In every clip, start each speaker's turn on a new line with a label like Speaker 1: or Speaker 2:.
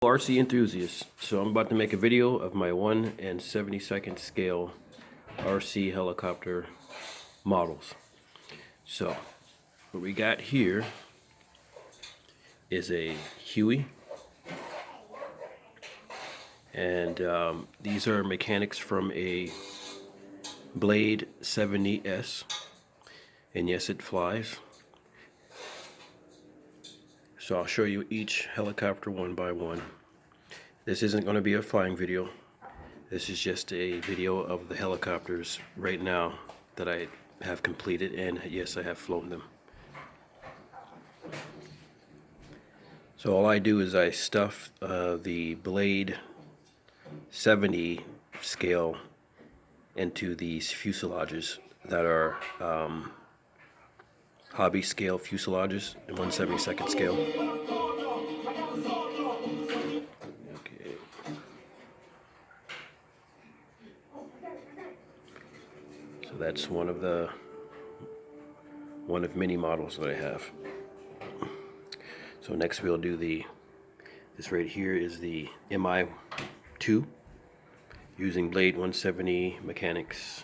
Speaker 1: RC enthusiasts, so I'm about to make a video of my 1/72 scale RC helicopter models. So what we got here is a Huey, and these are mechanics from a Blade 70S, and yes, it flies. So I'll show you each helicopter one by one. This isn't going to be a flying video. This is just a video of the helicopters right now that I have completed, and yes, I have flown them. So all I do is I stuff the Blade 70 scale into these fuselages that are hobby scale fuselages in 1/72 scale. Okay. So that's one of many models that I have. So next we'll do this right here is the MI2 using Blade 170 mechanics.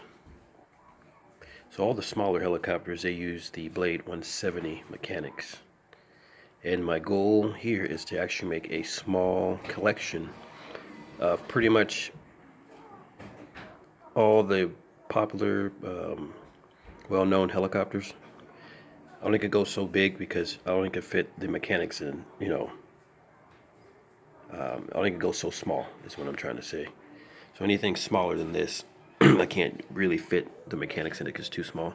Speaker 1: So all the smaller helicopters, they use the Blade 170 mechanics. And my goal here is to actually make a small collection of pretty much all the popular, well-known helicopters. I don't think it goes so big because I don't think it fit the mechanics in, I don't think it goes so small, is what I'm trying to say. So anything smaller than this, I can't really fit the mechanics in it because it's too small.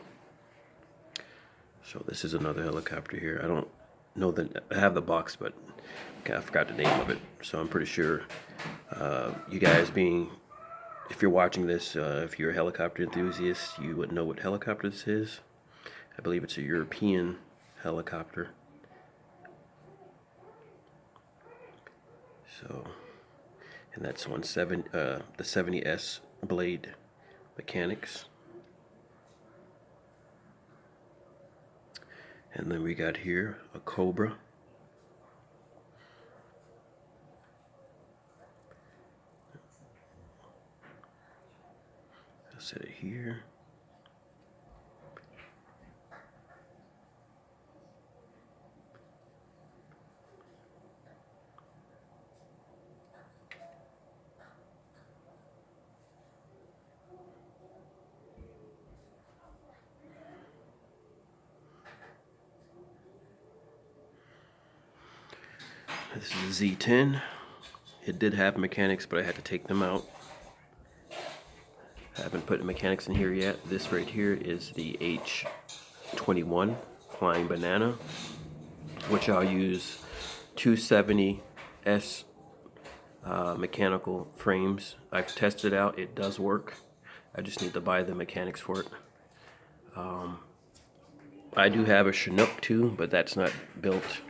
Speaker 1: So this is another helicopter here. I don't know that I have the box, but I forgot the name of it. So I'm pretty sure you guys if you're watching this, if you're a helicopter enthusiast, you would know what helicopter this is. I believe it's a European helicopter. So, and that's the 70S Blade mechanics. And then we got here a Cobra. I'll set it here. This is a Z10. It did have mechanics, but I had to take them out. I haven't put the mechanics in here yet. This right here is the H21 Flying Banana, which I'll use 270S mechanical frames. I've tested it out. It does work. I just need to buy the mechanics for it. I do have a Chinook too, but that's not built.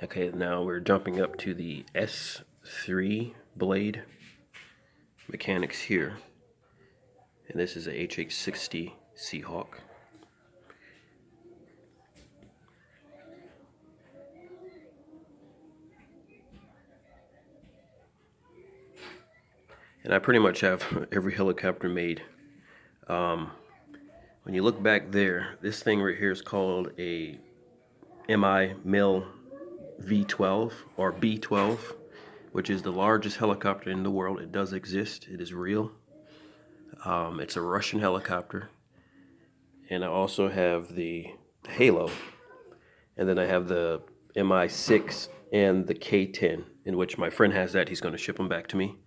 Speaker 1: Okay, now we're jumping up to the S3 Blade mechanics here. And this is a HH60 Seahawk. And I pretty much have every helicopter made. When you look back there, this thing right here is called a MI Mill V12 or B12, which is the largest helicopter in the world. It does exist. It is real. It's a Russian helicopter. And I also have the Halo. And then I have the MI6 and the K10, in which my friend has that. He's going to ship them back to me,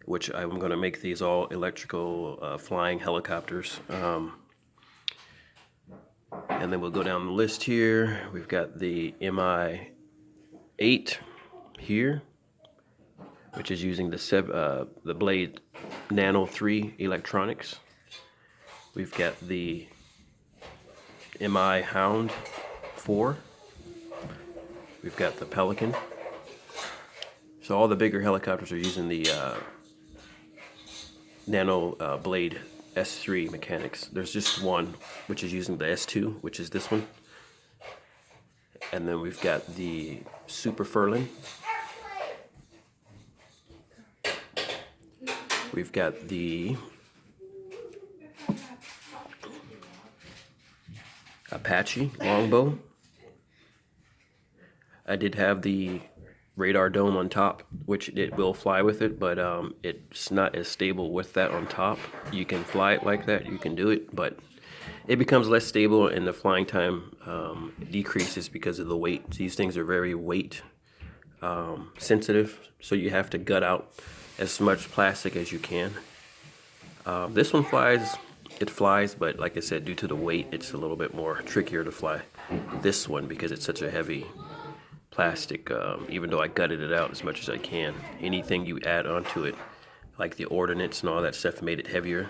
Speaker 1: which I'm going to make these all electrical flying helicopters. And then we'll go down the list here. We've got the MI8 here, which is using the Blade Nano 3 electronics. We've got the MI Hound 4. We've got the Pelican. So all the bigger helicopters are using the Nano Blade S3 mechanics. There's just one which is using the S2, which is this one. And then we've got the Super Furlan, We've got the Apache longbow. I did have the radar dome on top, which it will fly with it, but it's not as stable with that on top. You can fly it like that, you can do it, but it becomes less stable and the flying time decreases because of the weight. These things are very weight sensitive, so you have to gut out as much plastic as you can. This one flies, it flies, but like I said, due to the weight, it's a little bit more trickier to fly this one because it's such a heavy plastic. Even though I gutted it out as much as I can, anything you add onto it, like the ordnance and all that stuff, made it heavier.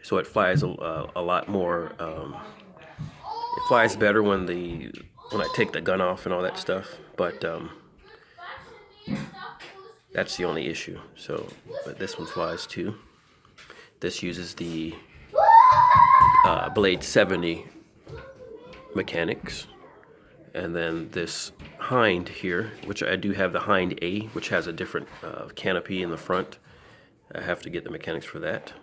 Speaker 1: So it flies a lot more. It flies better when I take the gun off and all that stuff, but that's the only issue. So, but this one flies too. This uses the Blade 70 mechanics. And then this hind here, which I do have the hind A, which has a different canopy in the front. I have to get the mechanics for that.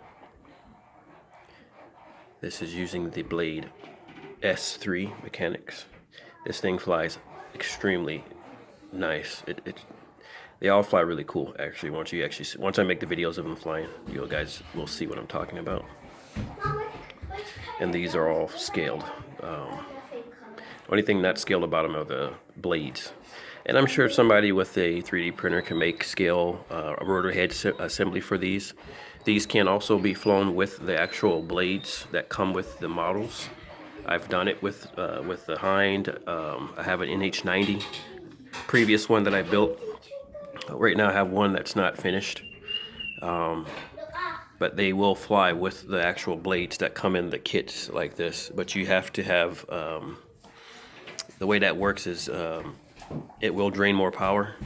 Speaker 1: This is using the Blade S3 mechanics. This thing flies extremely nice. They all fly really cool, actually. Once I make the videos of them flying, you guys will see what I'm talking about. And these are all scaled. The only thing not scaled about them are the blades. And I'm sure somebody with a 3D printer can make scale a rotor head assembly for these. These can also be flown with the actual blades that come with the models. I've done it with the hind. I have an NH90 previous one that I built. Right now I have one that's not finished. But they will fly with the actual blades that come in the kits like this. But you have to have, the way that works is it will drain more power.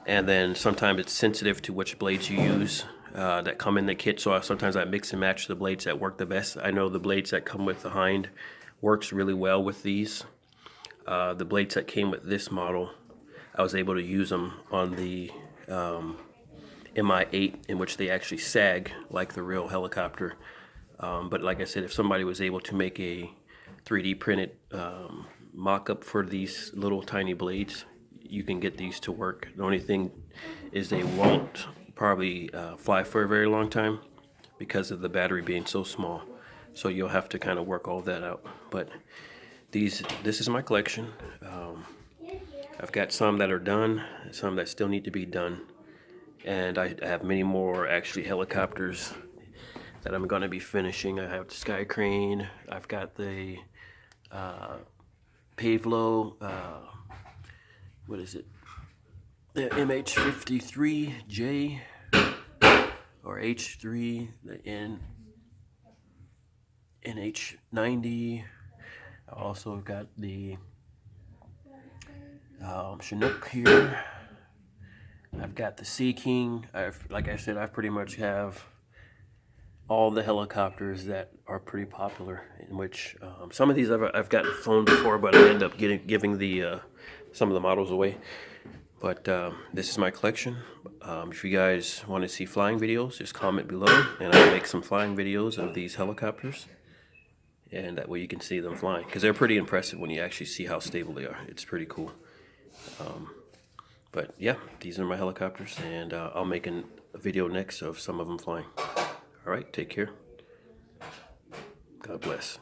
Speaker 1: And then sometimes it's sensitive to which blades you use that come in the kit. So sometimes I mix and match the blades that work the best. I know the blades that come with the hind works really well with these. The blades that came with this model, I was able to use them on the Mi-8, in which they actually sag like the real helicopter. But like I said, if somebody was able to make a 3D printed mock-up for these little tiny blades, you can get these to work. The only thing is they won't probably fly for a very long time because of the battery being so small. So you'll have to kind of work all that out. But this is my collection. I've got some that are done, some that still need to be done. And I have many more actually helicopters that I'm going to be finishing. I have the Sky Crane. I've got the Pavlo, what is it? The MH53J or H3, the NH90. I also got the Chinook here. I've got the Sea King. Like I said, I pretty much have all the helicopters that are pretty popular. In which some of these I've gotten flown before, but I end up giving the some of the models away. But this is my collection. If you guys want to see flying videos, just comment below, and I'll make some flying videos of these helicopters. And that way you can see them flying, because they're pretty impressive when you actually see how stable they are. It's pretty cool. But yeah, these are my helicopters, and I'll make a video next of some of them flying. All right, take care. God bless.